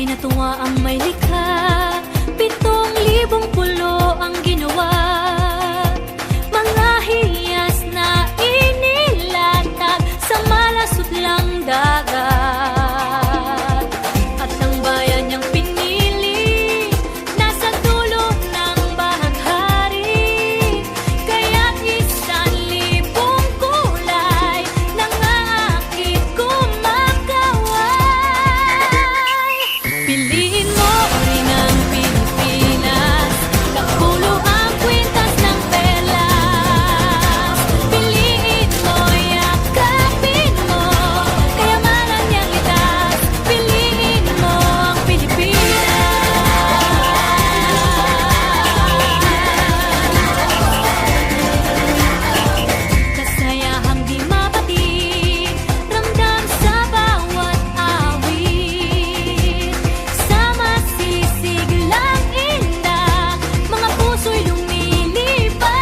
Natuwa ang may likha, 7,000 pulo ang ginawa. Mga hiyas na inilatag sa malasot lang dagat. At ang bayan niyang pinili, nasa dulo ng bahaghari. Kaya't 1,000 kulay nangaakit kumakaway. Piliin mo rin ang Pilipinas, kapulo ang kwintas ng perlas. Piliin mo, yakapin mo, kayamanan niyang litas. Piliin mo ang Pilipinas. Kasayahang di mapati, ramdam sa bawat awit. Sama sisiglang inda, mga puso'y lumilipad.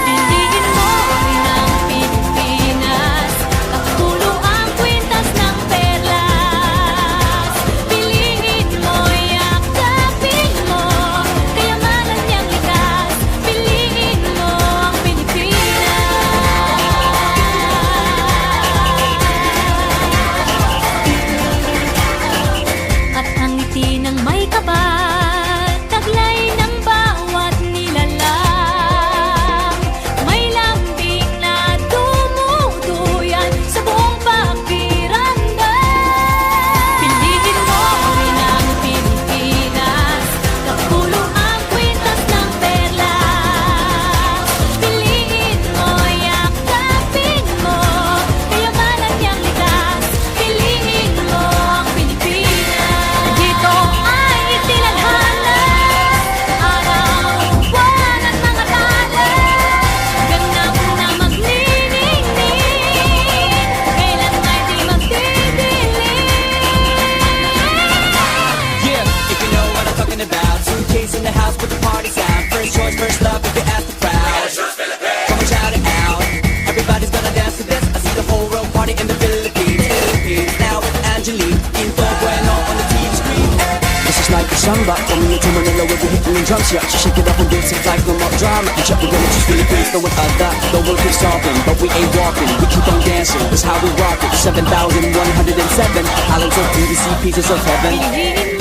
Piliin mo rin ang Pilipinas, kapulo ang kwintas ng perlas. Piliin mo, yakapin mo, kayamanan niyang likas. Piliin mo ang Pilipinas. At ang ngiti ng may kapal, taglay ng bawat nilalang. May lambing na dumuduyan sa buong pakiramdam. Piliin mo rin ang Pilipinas, kapulo ang kwintas ng perlas. Piliin mo, yakapin mo, kayamanan niyang likas. Piliin mo ang Pilipinas. Dito ay itinadhana, araw, buwan at mga tala. Ganap na magniningning, kailan ay di magdidilim. Yeah, if you know what I'm talking about. Suitcase in the house, put the party's out. First choice, first love, if you ask the crowd. Come on, shout it out. Everybody's gonna dance to this. I see the whole world party in the Philippines. Now with Angelique, Info Bueno on the TV screen. This is like a samba, coming into Manila with the hitting and drums. Yeah, she shake it up and dance it like no more drama. And check, we're gonna choose Philippines, throw it out that. The world keeps talking, but we ain't walking. We keep on dancing, that's how we rock it. 7,107 islands of beauty, see pieces of heaven. Piliin